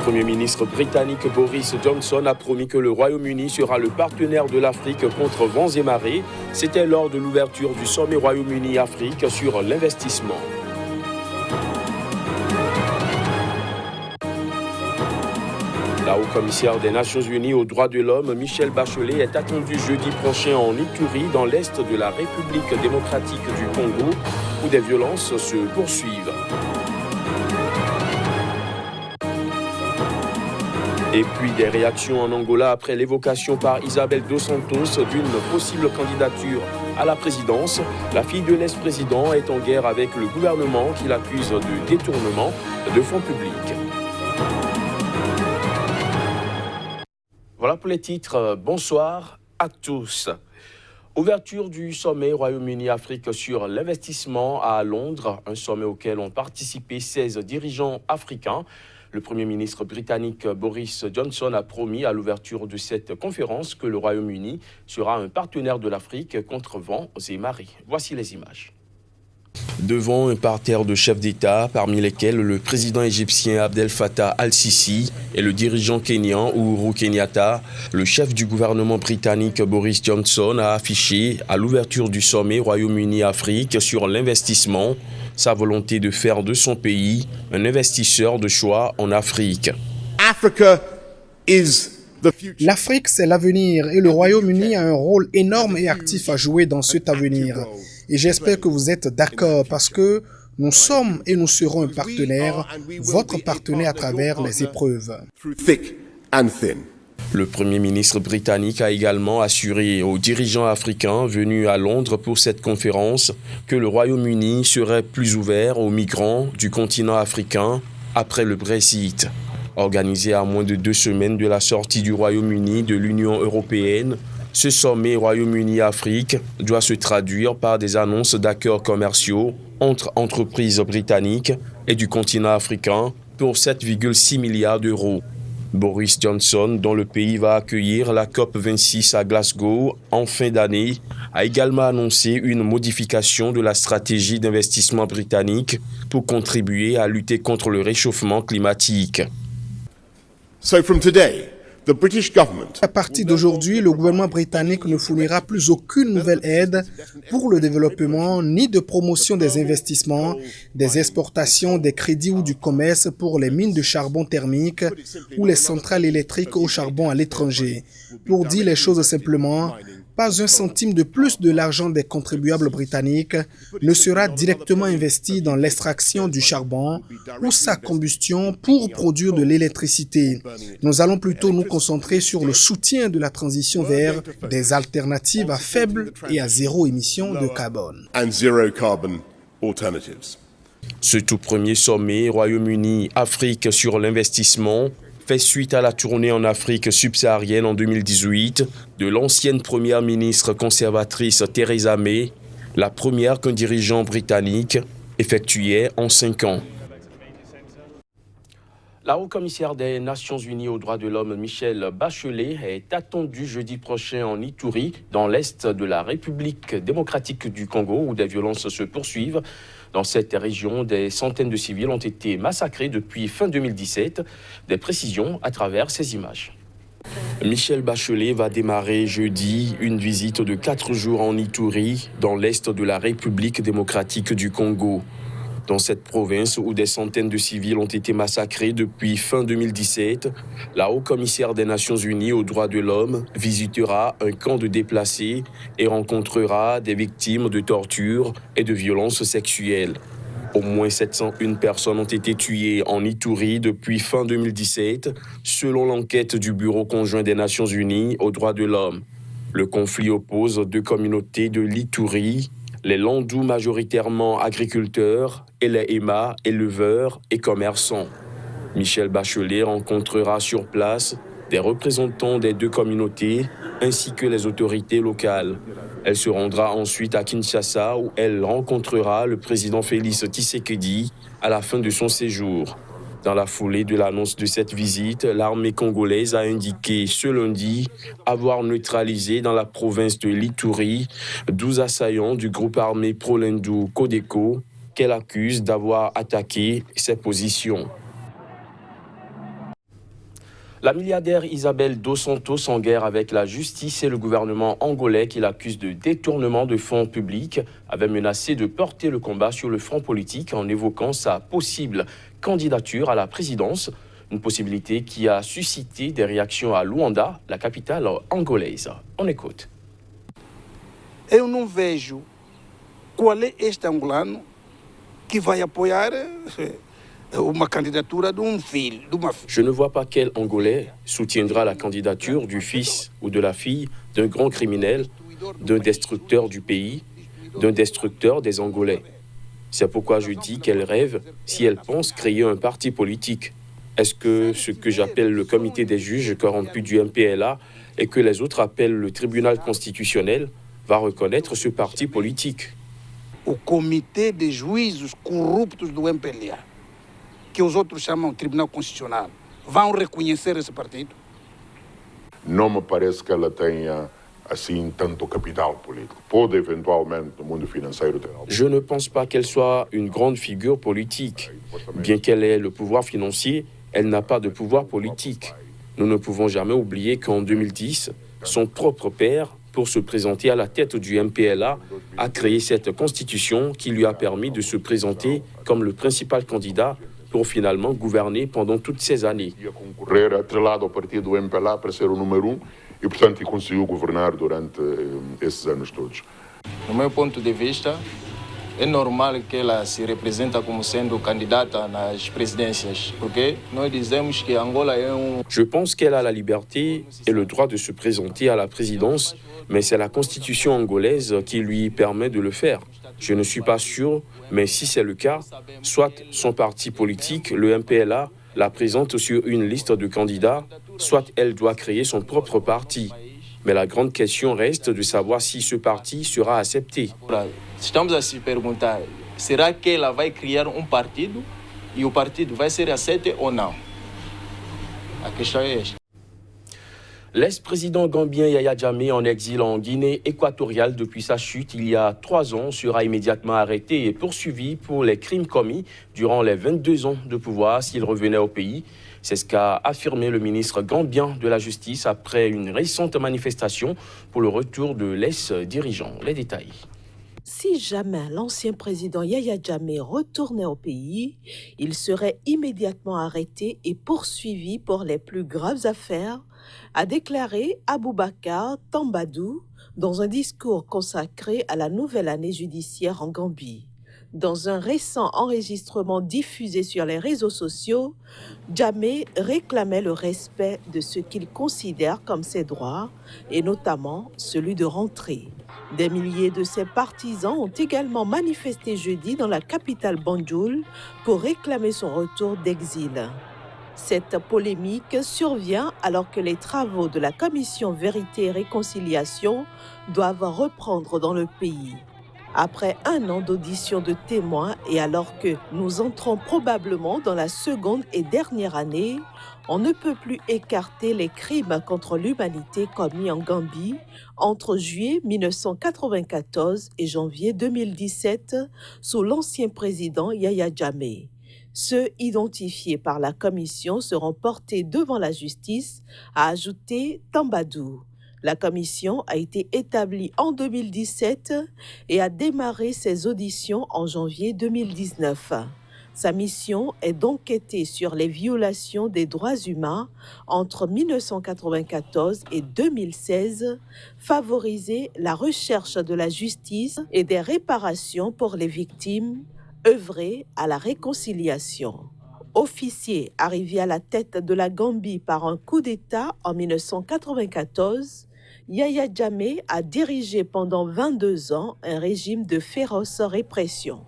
Premier ministre britannique Boris Johnson a promis que le Royaume-Uni sera le partenaire de l'Afrique contre vents et marées. C'était lors de l'ouverture du sommet Royaume-Uni-Afrique sur l'investissement. La haut-commissaire des Nations Unies aux droits de l'homme, Michelle Bachelet, est attendue jeudi prochain en Ituri, dans l'est de la République démocratique du Congo, où des violences se poursuivent. Et puis des réactions en Angola après l'évocation par Isabel dos Santos d'une possible candidature à la présidence. La fille de l'ex-président est en guerre avec le gouvernement qui l'accuse de détournement de fonds publics. Voilà pour les titres. Bonsoir à tous. Ouverture du sommet Royaume-Uni-Afrique sur l'investissement à Londres, un sommet auquel ont participé 16 dirigeants africains. Le Premier ministre britannique Boris Johnson a promis à l'ouverture de cette conférence que le Royaume-Uni sera un partenaire de l'Afrique contre vents et marées. Voici les images. Devant un parterre de chefs d'État, parmi lesquels le président égyptien Abdel Fattah al-Sisi et le dirigeant kényan Uhuru Kenyatta, le chef du gouvernement britannique Boris Johnson a affiché à l'ouverture du sommet Royaume-Uni-Afrique sur l'investissement sa volonté de faire de son pays un investisseur de choix en Afrique. L'Afrique, c'est l'avenir et le Royaume-Uni a un rôle énorme et actif à jouer dans cet avenir. Et j'espère que vous êtes d'accord parce que nous sommes et nous serons un partenaire, votre partenaire à travers les épreuves. Le Premier ministre britannique a également assuré aux dirigeants africains venus à Londres pour cette conférence que le Royaume-Uni serait plus ouvert aux migrants du continent africain après le Brexit. Organisé à moins de 2 semaines de la sortie du Royaume-Uni de l'Union européenne, ce sommet Royaume-Uni-Afrique doit se traduire par des annonces d'accords commerciaux entre entreprises britanniques et du continent africain pour 7,6 milliards d'euros. Boris Johnson, dont le pays va accueillir la COP26 à Glasgow en fin d'année, a également annoncé une modification de la stratégie d'investissement britannique pour contribuer à lutter contre le réchauffement climatique. À partir d'aujourd'hui, le gouvernement britannique ne fournira plus aucune nouvelle aide pour le développement ni de promotion des investissements, des exportations, des crédits ou du commerce pour les mines de charbon thermique ou les centrales électriques au charbon à l'étranger. Pour dire les choses simplement, pas un centime de plus de l'argent des contribuables britanniques ne sera directement investi dans l'extraction du charbon ou sa combustion pour produire de l'électricité. Nous allons plutôt nous concentrer sur le soutien de la transition vers des alternatives à faible et à zéro émission de carbone. Ce tout premier sommet Royaume-Uni-Afrique sur l'investissement fait suite à la tournée en Afrique subsaharienne en 2018 de l'ancienne première ministre conservatrice Theresa May, la première qu'un dirigeant britannique effectuait en 5 ans. La haut-commissaire des Nations Unies aux droits de l'homme, Michelle Bachelet, est attendue jeudi prochain en Ituri, dans l'est de la République démocratique du Congo, où des violences se poursuivent. Dans cette région, des centaines de civils ont été massacrés depuis fin 2017. Des précisions à travers ces images. Michelle Bachelet va démarrer jeudi une visite de 4 jours en Ituri, dans l'est de la République démocratique du Congo. Dans cette province où des centaines de civils ont été massacrés depuis fin 2017, la haut-commissaire des Nations Unies aux droits de l'homme visitera un camp de déplacés et rencontrera des victimes de torture et de violences sexuelles. Au moins 701 personnes ont été tuées en Ituri depuis fin 2017, selon l'enquête du Bureau conjoint des Nations Unies aux droits de l'homme. Le conflit oppose 2 communautés de l'Ituri, les Landous majoritairement agriculteurs et les Ema éleveurs et commerçants. Michelle Bachelet rencontrera sur place des représentants des 2 communautés ainsi que les autorités locales. Elle se rendra ensuite à Kinshasa où elle rencontrera le président Félix Tshisekedi à la fin de son séjour. Dans la foulée de l'annonce de cette visite, l'armée congolaise a indiqué ce lundi avoir neutralisé dans la province de l'Ituri 12 assaillants du groupe armé pro-Lendou Codeco qu'elle accuse d'avoir attaqué ses positions. La milliardaire Isabelle dos Santos en guerre avec la justice et le gouvernement angolais qui l'accuse de détournement de fonds publics avait menacé de porter le combat sur le front politique en évoquant sa possible candidature à la présidence. Une possibilité qui a suscité des réactions à Luanda, la capitale angolaise. On écoute. Eu não vejo qual é este angolano que vai apoiar uma candidatura de filho, de uma filha. Je ne vois pas quel Angolais soutiendra la candidature du fils ou de la fille d'un grand criminel, d'un destructeur du pays, d'un destructeur des Angolais. C'est pourquoi je dis qu'elle rêve si elle pense créer un parti politique. Est-ce que ce que j'appelle le comité des juges corrompus du MPLA et que les autres appellent le tribunal constitutionnel va reconnaître ce parti politique? O comitê de juízes corruptos do MPLA, que os outros chamam Tribunal Constitucional, vão reconhecer esse partido? Não me parece que ela tenha assim tanto capital político. Pode eventualmente no mundo financeiro ter algo. Je ne pense pas qu'elle soit une grande figure politique. Bien qu'elle ait le pouvoir financier, elle n'a pas de pouvoir politique. Nous ne pouvons jamais oublier qu'en 2010, son propre père, pour se présenter à la tête du MPLA, a créé cette constitution qui lui a permis de se présenter comme le principal candidat pour finalement gouverner pendant toutes ces années. Ia concorrer atrelado ao partido MPLA para ser o número e, portanto, conseguiu governar durante esses anos todos. Do meu ponto de vista, é normal que ela se representa como sendo candidata nas presidências, porque nós dizemos que Angola é Je pense qu'elle a la liberté et le droit de se présenter à la présidence, mais c'est la constitution angolaise qui lui permet de le faire. Je ne suis pas sûr, mais si c'est le cas, soit son parti politique, le MPLA, la présente sur une liste de candidats, soit elle doit créer son propre parti. Mais la grande question reste de savoir si ce parti sera accepté. Estamos a se perguntar, será que ela vai criar partido e o partido vai ser aceito ou não? A questão é esta. L'ex-président gambien Yaya Jammeh, en exil en Guinée équatoriale depuis sa chute il y a 3 ans, sera immédiatement arrêté et poursuivi pour les crimes commis durant les 22 ans de pouvoir s'il revenait au pays. C'est ce qu'a affirmé le ministre gambien de la Justice après une récente manifestation pour le retour de l'ex-dirigeant. Les détails. Si jamais l'ancien président Yaya Jammeh retournait au pays, il serait immédiatement arrêté et poursuivi pour les plus graves affaires, a déclaré Aboubakar Tambadou dans un discours consacré à la nouvelle année judiciaire en Gambie. Dans un récent enregistrement diffusé sur les réseaux sociaux, Jammeh réclamait le respect de ce qu'il considère comme ses droits, et notamment celui de rentrer. Des milliers de ses partisans ont également manifesté jeudi dans la capitale Banjul pour réclamer son retour d'exil. Cette polémique survient alors que les travaux de la commission Vérité et Réconciliation doivent reprendre dans le pays. Après 1 an d'audition de témoins et alors que nous entrons probablement dans la seconde et dernière année, on ne peut plus écarter les crimes contre l'humanité commis en Gambie entre juillet 1994 et janvier 2017 sous l'ancien président Yaya Jammeh. Ceux identifiés par la commission seront portés devant la justice, a ajouté Tambadou. La commission a été établie en 2017 et a démarré ses auditions en janvier 2019. Sa mission est d'enquêter sur les violations des droits humains entre 1994 et 2016, favoriser la recherche de la justice et des réparations pour les victimes, œuvrer à la réconciliation. Officier arrivé à la tête de la Gambie par un coup d'État en 1994, Yaya Jammeh a dirigé pendant 22 ans un régime de féroce répression.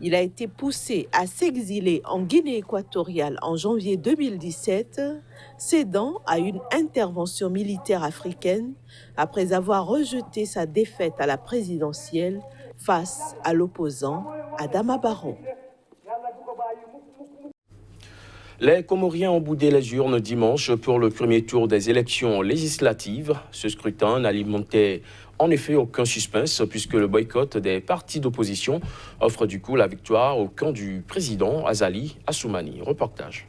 Il a été poussé à s'exiler en Guinée équatoriale en janvier 2017, cédant à une intervention militaire africaine après avoir rejeté sa défaite à la présidentielle face à l'opposant Adama Barrow. Les Comoriens ont boudé les urnes dimanche pour le premier tour des élections législatives. Ce scrutin n'alimentait en effet aucun suspense puisque le boycott des partis d'opposition offre du coup la victoire au camp du président Azali Assoumani. Reportage.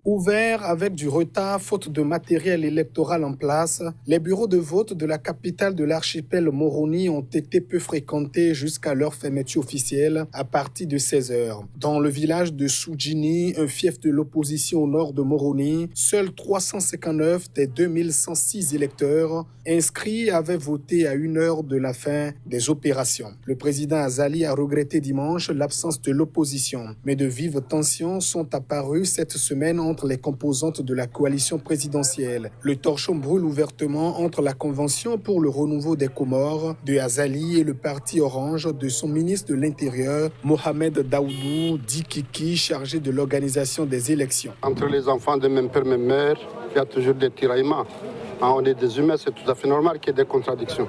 Ouverts avec du retard faute de matériel électoral en place, les bureaux de vote de la capitale de l'archipel Moroni ont été peu fréquentés jusqu'à leur fermeture officielle à partir de 16h. Dans le village de Soudjini, un fief de l'opposition au nord de Moroni, seuls 359 des 2106 électeurs inscrits avaient voté à 1 heure de la fin des opérations. Le président Azali a regretté dimanche l'absence de l'opposition, mais de vives tensions sont apparues cette semaine entre les composantes de la coalition présidentielle. Le torchon brûle ouvertement entre la Convention pour le renouveau des Comores de Azali et le parti Orange de son ministre de l'Intérieur, Mohamed Daoudou Dikiki, chargé de l'organisation des élections. Entre les enfants de même père, même mère, il y a toujours des tiraillements. On est des humains, c'est tout à fait normal qu'il y ait des contradictions.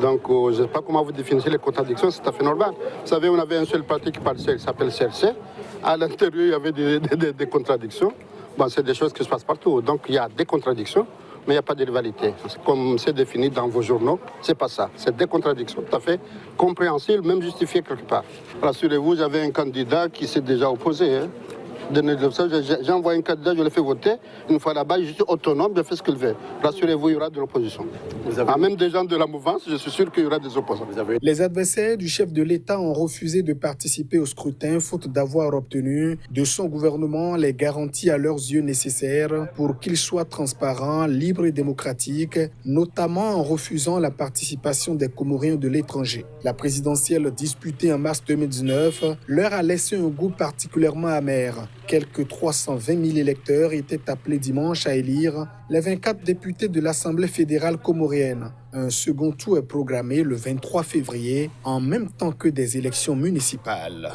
Donc, je ne sais pas comment vous définissez les contradictions, c'est tout à fait normal. Vous savez, on avait un seul parti qui s'appelle CRC. À l'intérieur, il y avait des contradictions. Bon, c'est des choses qui se passent partout. Donc, il y a des contradictions, mais il n'y a pas de rivalité. Comme c'est défini dans vos journaux, c'est pas ça. C'est des contradictions tout à fait compréhensibles, même justifiées quelque part. Rassurez-vous, j'avais un candidat qui s'est déjà opposé. J'ai envoyé un candidat, je l'ai fait voter. Une fois là-bas, je suis autonome, je fais ce qu'il veut. Rassurez-vous, il y aura de l'opposition. Même des gens de la mouvance, je suis sûr qu'il y aura des opposants. Les adversaires du chef de l'État ont refusé de participer au scrutin, faute d'avoir obtenu de son gouvernement les garanties à leurs yeux nécessaires pour qu'il soit transparent, libre et démocratique, notamment en refusant la participation des Comoriens de l'étranger. La présidentielle disputée en mars 2019 leur a laissé un goût particulièrement amer. Quelques 320 000 électeurs étaient appelés dimanche à élire les 24 députés de l'Assemblée fédérale comorienne. Un second tour est programmé le 23 février, en même temps que des élections municipales.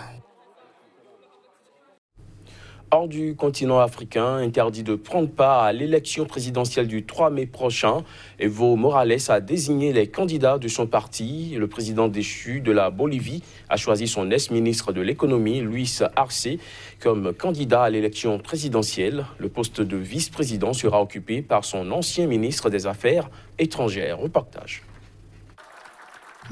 Hors du continent africain, interdit de prendre part à l'élection présidentielle du 3 mai prochain. Evo Morales a désigné les candidats de son parti. Le président déchu de la Bolivie a choisi son ex-ministre de l'économie, Luis Arce, comme candidat à l'élection présidentielle. Le poste de vice-président sera occupé par son ancien ministre des Affaires étrangères. Reportage.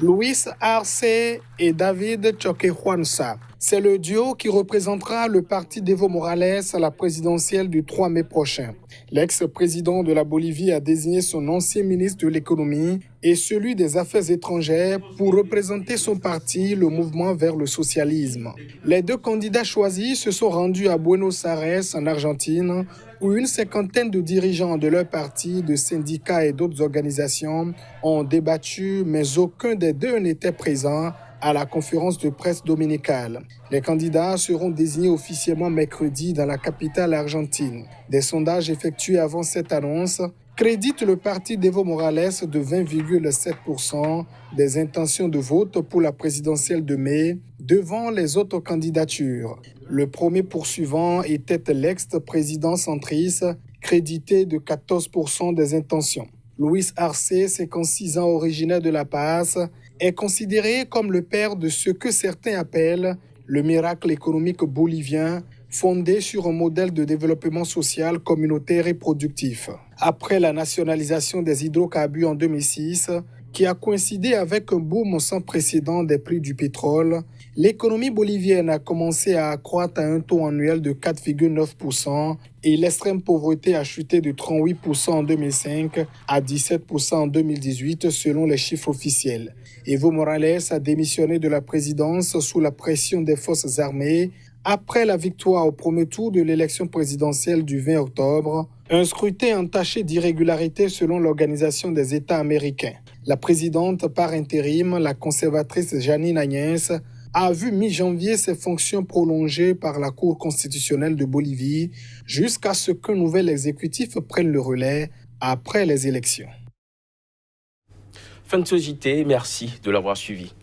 Luis Arce et David Choquehuanza. C'est le duo qui représentera le parti d'Evo Morales à la présidentielle du 3 mai prochain. L'ex-président de la Bolivie a désigné son ancien ministre de l'économie et celui des Affaires étrangères pour représenter son parti, le mouvement vers le socialisme. Les deux candidats choisis se sont rendus à Buenos Aires, en Argentine, où une cinquantaine de dirigeants de leur parti, de syndicats et d'autres organisations ont débattu, mais aucun des deux n'était présent à la conférence de presse dominicale. Les candidats seront désignés officiellement mercredi dans la capitale argentine. Des sondages effectués avant cette annonce créditent le parti d'Evo Morales de 20,7% des intentions de vote pour la présidentielle de mai devant les autres candidatures. Le premier poursuivant était l'ex-président centriste, crédité de 14% des intentions. Luis Arce, 56 ans, originaire de La Paz, est considéré comme le père de ce que certains appellent le miracle économique bolivien, fondé sur un modèle de développement social, communautaire et productif. Après la nationalisation des hydrocarbures en 2006, qui a coïncidé avec un boom sans précédent des prix du pétrole, l'économie bolivienne a commencé à accroître à un taux annuel de 4,9% et l'extrême pauvreté a chuté de 38% en 2005 à 17% en 2018 selon les chiffres officiels. Evo Morales a démissionné de la présidence sous la pression des forces armées après la victoire au premier tour de l'élection présidentielle du 20 octobre, un scrutin entaché d'irrégularités selon l'Organisation des États américains. La présidente par intérim, la conservatrice Janine Áñez, a vu mi-janvier ses fonctions prolongées par la Cour constitutionnelle de Bolivie jusqu'à ce qu'un nouvel exécutif prenne le relais après les élections. Fin de ce JT, merci de l'avoir suivi.